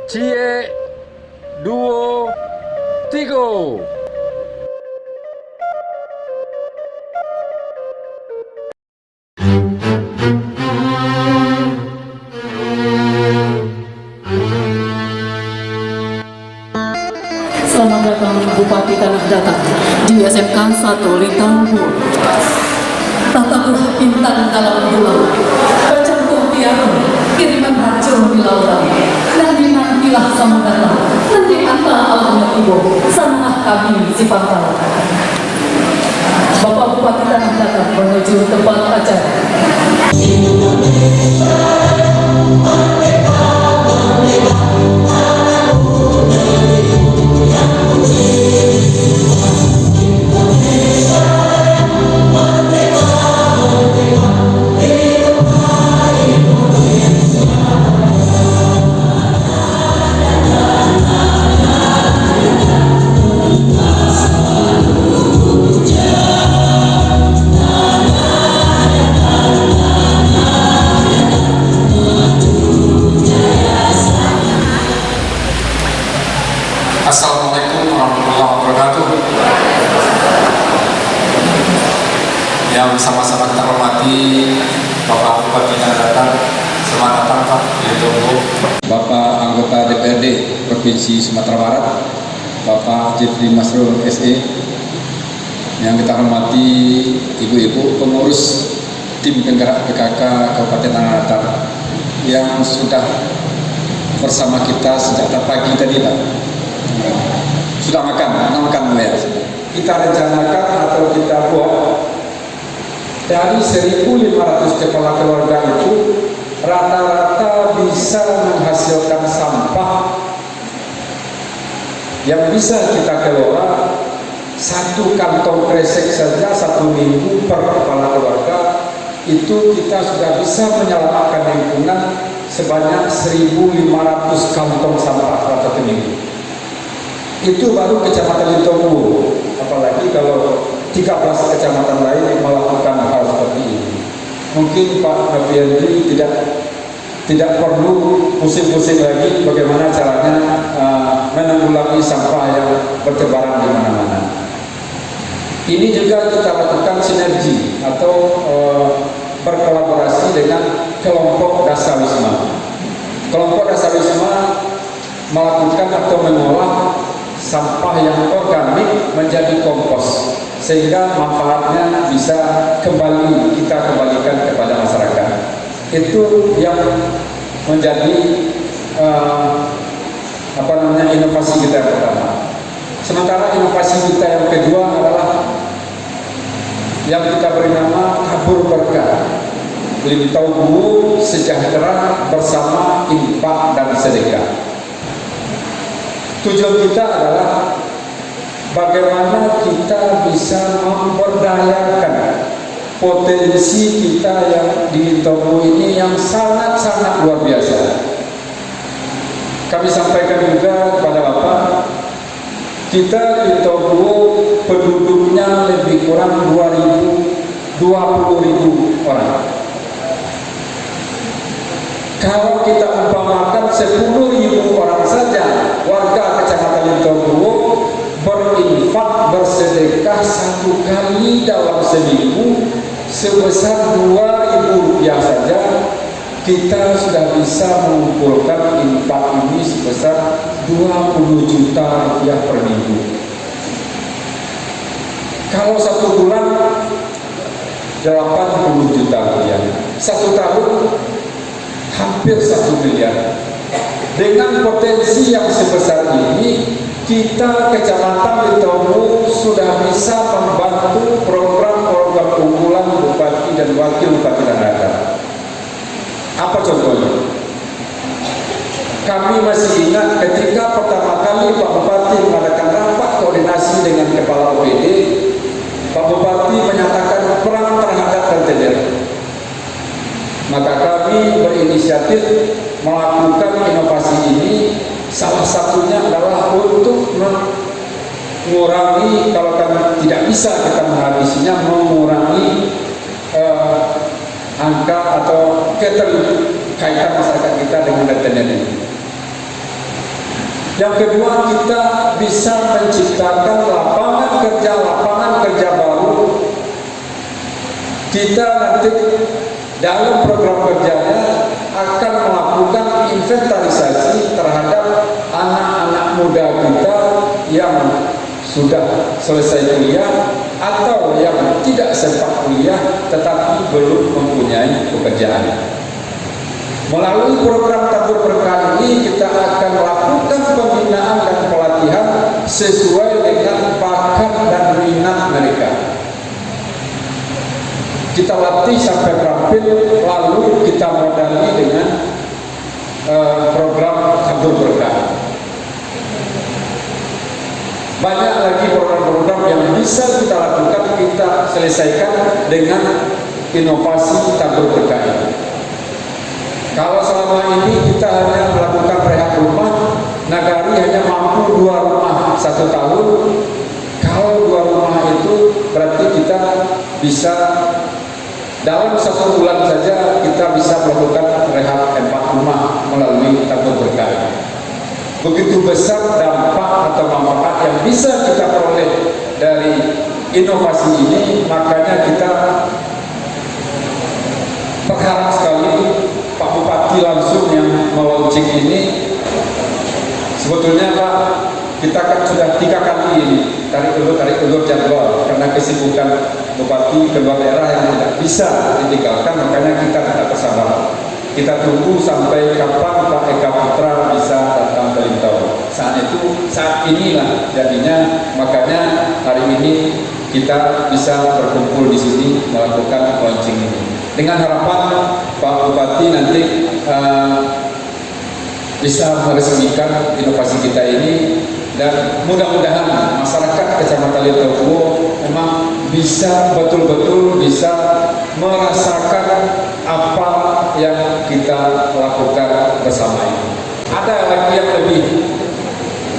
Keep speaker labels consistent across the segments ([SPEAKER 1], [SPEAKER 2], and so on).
[SPEAKER 1] Cie, duo, tigo.
[SPEAKER 2] Selamat datang Bupati Tanah Datar di SMK 1 Lintambur. Tata buah bintang dalam bulan, bercampur piano, kiriman racun di lautan. Nantilah sama datang, nanti anta alamnya ibu, sanah kami si pangkal. Bapak Bupati Tanah Datar menuju tempat acara.
[SPEAKER 3] Assalamualaikum warahmatullahi wabarakatuh. Yang sama-sama kita hormati Bapak Bupati Tanah Datar, selamat datang Pak Yudhoyo. Bapak anggota DPRD Provinsi Sumatera Barat, Bapak Jeffrey Masrur SE. Yang kita hormati ibu-ibu pengurus tim penggerak PKK Kabupaten Tanah Datar yang sudah bersama kita sejak pagi tadi Pak. Sudah makan ya. Kita rencanakan atau kita buat dari 1.500 kepala keluarga itu rata-rata bisa menghasilkan sampah yang bisa kita kelola 1 kantong kresek saja 1 minggu per kepala keluarga. Itu kita sudah bisa menyelamatkan lingkungan sebanyak 1.500 kantong sampah pada 1 minggu. Itu baru Kecamatan Lintambur, apalagi kalau 13 kecamatan lain melakukan hal seperti ini. Mungkin Pak Nafiandi tidak perlu pusing-pusing lagi bagaimana caranya menanggulangi sampah yang bertebaran di mana-mana. Ini juga kita lakukan sinergi atau berkolaborasi dengan kelompok Dasawisma. Kelompok Dasawisma melakukan atau mengolah sampah yang organik menjadi kompos sehingga manfaatnya bisa kita kembalikan kepada masyarakat. Itu yang menjadi inovasi kita yang pertama. Sementara inovasi kita yang kedua adalah yang kita beri nama tabur berkah, Lintambur sejahtera bersama infak dan sedekah. Tujuan kita adalah bagaimana kita bisa memberdayakan potensi kita yang di Lintambur ini yang sangat-sangat luar biasa. Kami sampaikan juga kepada Bapak, kita Lintambur penduduknya lebih kurang 20.000 orang. Kalau kita umpamakan 10.000 orang saja warga Kecamatan Lintambur berinfak bersedekah 1 kali dalam seminggu sebesar Rp2.000 saja, kita sudah bisa mengumpulkan infak ini sebesar Rp20 juta per minggu. Kalau 1 bulan Rp80 juta, 1 tahun hampir 1 miliar. Dengan potensi yang sebesar ini, kita Kecamatan Lintambur sudah bisa membantu program-program unggulan Bupati dan Wakil Bupati Tanah Datar. Apa contohnya? Kami masih ingat ketika pertama kali Pak Bupati mengadakan rapat koordinasi dengan Kepala OPD, Pak Bupati menyatakan perang terhadap rentenir. Maka kami berinisiatif melakukan inovasi ini, salah satunya adalah untuk mengurangi, kalau kami tidak bisa kita menghabisinya, mengurangi angka atau keterkaitan masyarakat kita dengan rentenir ini. Yang kedua, kita bisa menciptakan lapangan kerja baru. Kita nanti dalam program kerjanya akan melakukan inventarisasi terhadap anak-anak muda kita yang sudah selesai kuliah atau yang tidak sempat kuliah tetapi belum mempunyai pekerjaan. Melalui program tabur berkah ini kita akan melakukan pembinaan dan pelatihan sesuai dengan bakat dan minat mereka. Kita latih sampai terampil, lalu kita modali dengan program tabur berkah. Banyak lagi program-program yang bisa kita lakukan, kita selesaikan dengan inovasi tabur berkah ini. Kalau selama ini kita hanya melakukan rehab rumah, Nagari hanya mampu 2 rumah 1 tahun. Kalau 2 rumah itu berarti kita bisa dalam 1 bulan saja kita bisa melakukan rehab 4 rumah melalui tabur berkah. Begitu besar dampak atau manfaat yang bisa kita peroleh dari inovasi ini, makanya kita berharap sekali Pak Bupati langsung yang melaunching ini. Sebetulnya Pak, kita kan sudah 3 kali ini tarik ulur jadwal karena kesibukan Bupati kedua daerah yang tidak bisa ditinggalkan, makanya kita tidak bersabar. Kita tunggu sampai kapan Pak Eka Putra bisa datang ke Lintau. Saat inilah jadinya, makanya hari ini kita bisa berkumpul di sini melakukan launching ini. Dengan harapan Pak Bupati nanti bisa meresmikan inovasi kita ini, dan mudah-mudahan masyarakat Kecamatan Lintau memang bisa betul-betul bisa merasakan apa yang kita lakukan bersama ini. Ada lagi yang lebih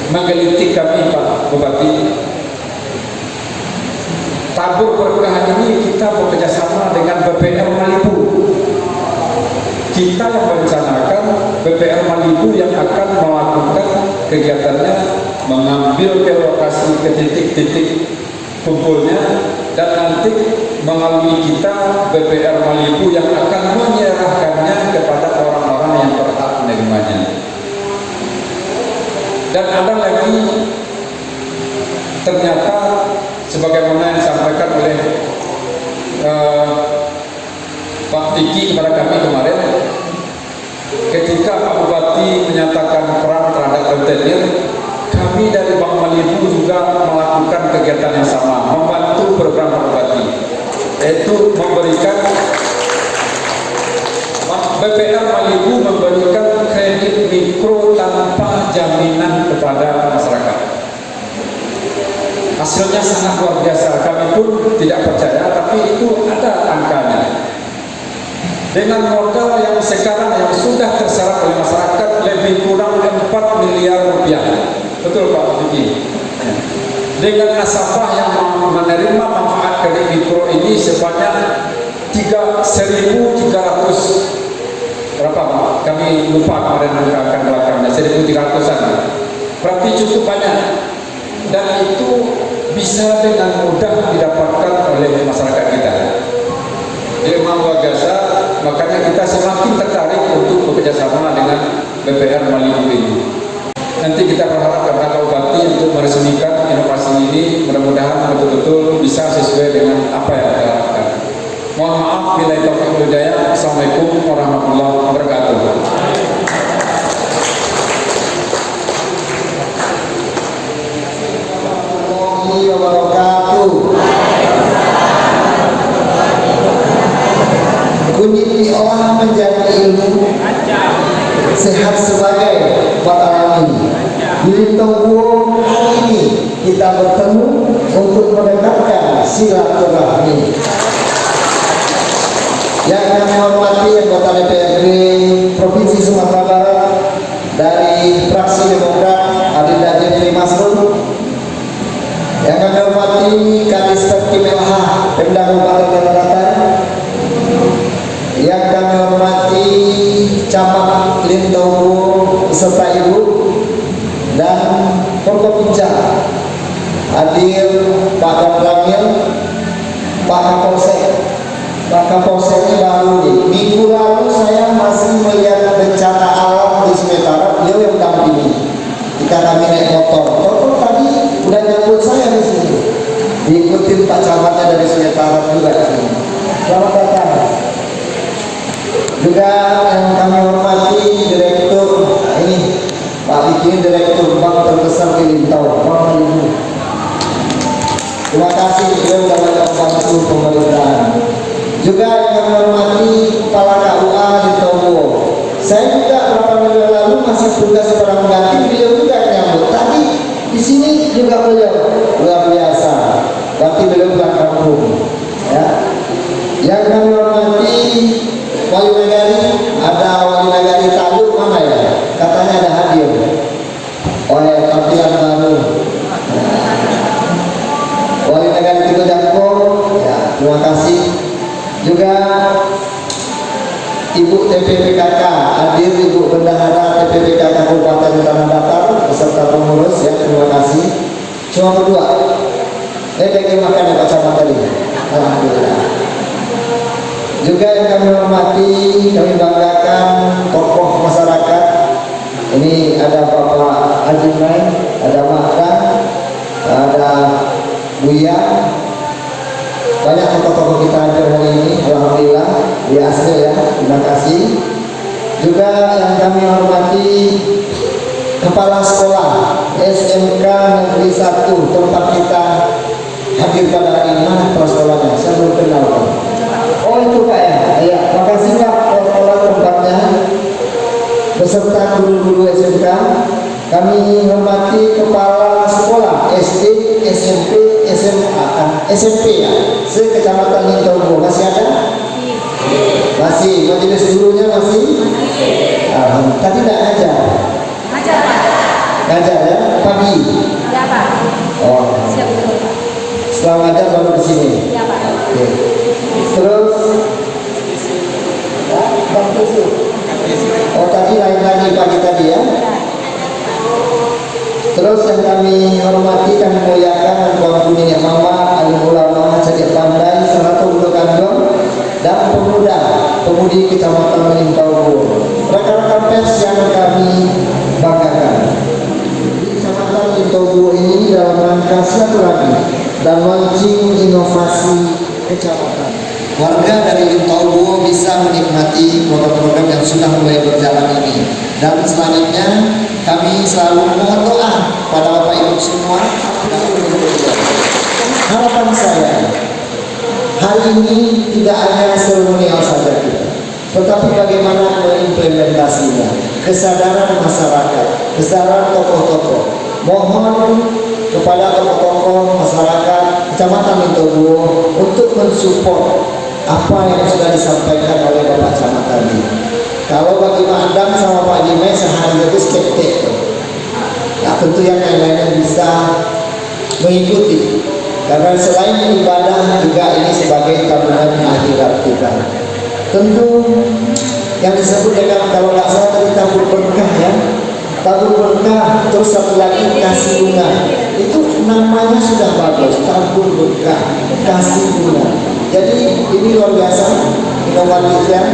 [SPEAKER 3] menggelitik kami Pak Bupati. Tabur berkah ini kita bekerjasama dengan BPR Malibu. Kita yang merencanakan, BPR Malibu yang akan melakukan kegiatannya, mengambil ke lokasi, ke titik-titik kumpulnya, dan nanti melalui kita BPR Malibu yang akan menyerahkannya kepada orang-orang yang berhak menerimanya. Dan ada lagi, ternyata sebagaimana yang disampaikan oleh Pak Tiki kepada kami kemarin, ketika Pak Bupati menyatakan perang terhadap rentenir, kami dari Bank Malibu juga melakukan kegiatan yang sama, membantu program Pak Bupati, yaitu memberikan BPR Malibu memberikan kredit mikro tanpa jaminan kepada masyarakat. Hasilnya sangat luar biasa, kami pun tidak percaya, tapi itu ada angkanya. Dengan modal yang sekarang yang sudah terserap oleh masyarakat lebih kurang 4 miliar rupiah. Betul Pak Diki? Dengan nasabah yang menerima manfaat kredit mikro ini sebanyak 1.300 berapa Pak? Kami lupa kemarin angka belakangnya, 1.300-an. Berarti cukup banyak. Dan itu bisa dengan mudah didapatkan oleh masyarakat kita. Di Mambu Agasa, makanya kita semakin tertarik untuk bekerjasama dengan BPR Malibu ini. Nanti kita berharap kepada Pak Bupati untuk meresmikan inovasi ini, mudah-mudahan betul-betul bisa sesuai dengan apa yang kita harapkan. Mohon maaf bila itu hidayah. Assalamualaikum warahmatullahi wabarakatuh.
[SPEAKER 4] Kunci orang menjadi ilmu, sehat sebagai batang ini. Di Lintau ini kita bertemu untuk mendekatkan silaturahmi. Yang kami hormati anggota DPRD Provinsi Sumatera Barat dari fraksi Demokrat Adinda Jeffrey Masrur. Yang kami hormati Kadis Terkim LH Pemda Kabupaten Tangerang. Yang kami hormati Camat Lintau beserta Ibu. dan Forkopimda hadir Pak Ramil, Pak Kapolsek. Pak Kapolseknya baru nih. Minggu lalu saya masih melihat bencana alam di Sementara, beliau yang dampingi. Jika kami naik motor tadi udah nyambut saya di sini. Diikutin Pak Camatnya dari Sementara juga di sini. Selamat datang. Juga yang kami hormati Direktur, ini Pak Diki, Direktur Bank terbesar di Lintau, Bank Malibu. Terima kasih beliau sudah membantu pemerintahan. Juga yang kami hormati Kepala KUA di Togo. Saya juga beberapa minggu lalu masih tugas seorang pengganti, beliau juga menyambut. Tadi di sini juga beliau luar biasa. Berarti beliau bukan kampung. Ya. Yang kami hormati Wali Nagari, ada Wali Nagari Taluk mana ya? Katanya ada hadir. Oleh tampilan baru. Wali Nagari Tigo Jangko, ya, terima kasih. Juga Ibu TPPKK hadir, Ibu Bendahara TPPKK Kabupaten Tanah Datar beserta pengurus, ya, terima kasih. Cuma berdua. Lagi makan ya Pak Camat tadi. Alhamdulillah. Juga yang kami hormati, kami banggakan tokoh masyarakat. Ini ada Bapak Ajimai, ada Makda, ada Buya. Banyak tokoh-tokoh kita hadir hari ini, alhamdulillah, di asli ya, terima kasih. Juga yang kami hormati Kepala Sekolah SMK Negeri 1 tempat kita hadir pada hari ini. Mana kepala sekolahnya? Saya belum kenal Pak. Oh itu Pak ya? Iya, makasih Pak kepala tempatnya beserta guru-guru SMK. Kami hormati Kepala Sekolah SD, SMP, SMA, SMP ya, se-Kecamatan Lintau. Masih ada? Masih. Majelis gurunya masih? Alhamdulillah. Tadi tidak ngajar? Ngajar Pak. Ngajar ya? Pagi? Ya Pak. Oh. Siap betul Pak. Setelah ngajar baru ke sini? Ya Pak. Oke. Terus? Oh tadi lain lagi pagi tadi ya? Terus yang kami hormati, kami muliakan Tuan Kuning Mama, alim ulama, cerdik pandai, serta budak kandung dan pemudi Kecamatan Lintau. Rekan-rekan pers yang kami banggakan. Kecamatan Lintau ini dalam rangka silaturahmi dan launching inovasi kecamatan. Warga dari Lintau bisa menikmati program-program yang sudah mulai berjalan ini. Dan selanjutnya kami selalu mohon doa pada Bapak Ibu semua. Harapan saya hari ini tidak hanya seremonial saja kita, tetapi bagaimana mengimplementasinya, kesadaran masyarakat, kesadaran tokoh-tokoh. Mohon kepada tokoh-tokoh masyarakat Kecamatan Lintau untuk mensupport apa yang sudah disampaikan oleh Bapak Camat tadi. Kalau bagi Pak Adam sama Pak Jimai sehari itu skeptik, ya tentu yang lain-lainnya bisa mengikuti. Karena selain ibadah juga ini sebagai tabungan akhirat kita. Tentu yang disebut dengan kalau nggak salah tadi tabur berkah ya, tabur berkah, terus satu lagi kasih bunga. Itu namanya sudah bagus, tabur berkah, kasih bunga. Jadi ini luar biasa inovatifnya.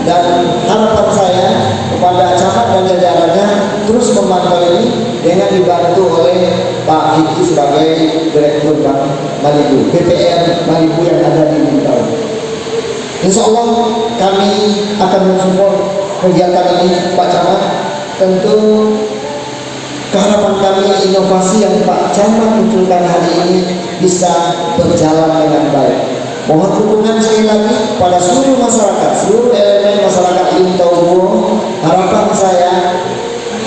[SPEAKER 4] Dan harapan saya kepada camat dan jajarannya terus memantau ini dengan dibantu oleh Pak Kiki sebagai Direktur Bank Malibu, BPR Malibu yang ada di Lintau. Insya Allah kami akan mensupport kegiatan ini Pak Camat. Tentu keharapan kami inovasi yang Pak Camat munculkan hari ini bisa berjalan dengan baik. Mohon dukungan sekali lagi pada seluruh masyarakat, seluruh elemen masyarakat Lintau. Harapan saya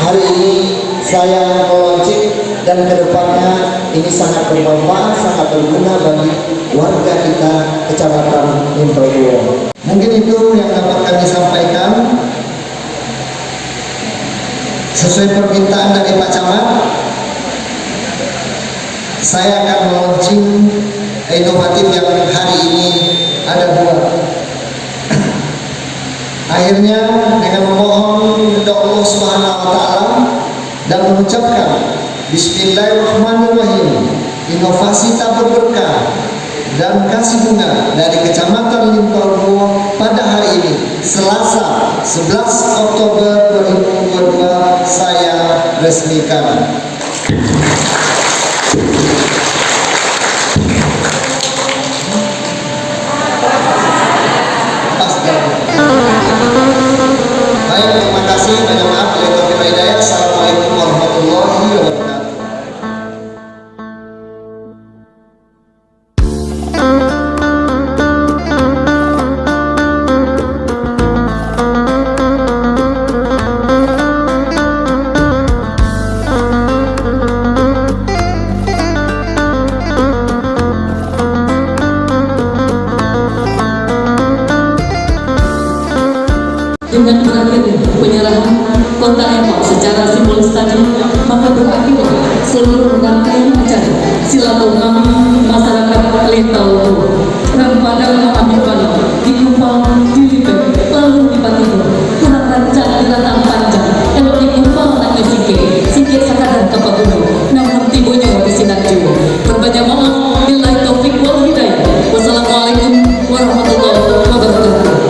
[SPEAKER 4] hari ini saya meluncur dan kedepannya ini sangat bermanfaat, sangat berguna bagi warga kita Kecamatan Lintau. Mungkin itu yang dapat kami sampaikan sesuai permintaan dari Pak Camat. Saya akan meluncur inovatif yang hari ini ada dua. Akhirnya dengan memohon kepada Allah Subhanahu wa taala dan mengucapkan Bismillahirrahmanirrahim, inovasi tabur berkah dan kasih bunga dari Kecamatan Limpaubo pada hari ini, Selasa 11 Oktober 2022 saya resmikan. Baik, terima kasih. Banyak maaf. Assalamualaikum warahmatullahi wabarakatuh.
[SPEAKER 2] Dengan berakhirnya penyerahan kota Empang secara simbolis tadi, maka berakhir seluruh rangkaian acara silaturahmi masyarakat Lintaubo. Dan pada mengambil kali di Kupang, di Lipek, lalu di Patigo, kurang rancang di Ratang Panjang, kalau di Kupang nak Sike sakadan Kapagumi, namun tibunya di Sinarju. Berbanyak maaf, billahi taufik wal hidayah. Wassalamualaikum warahmatullahi wabarakatuh.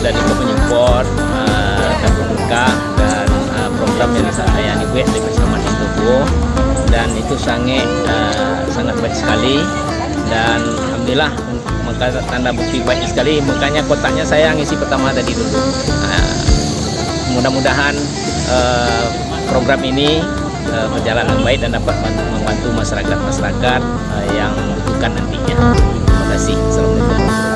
[SPEAKER 5] Dan itu menyupport tabur berkah dan program yang dilayani di Kecamatan Limpaubo, dan itu sangat baik sekali, dan alhamdulillah maka tanda bukti baik sekali, makanya kotaknya saya ngisi pertama tadi dulu. Mudah-mudahan program ini berjalan dengan baik dan dapat membantu masyarakat yang membutuhkan nantinya. Terima kasih. Assalamualaikum.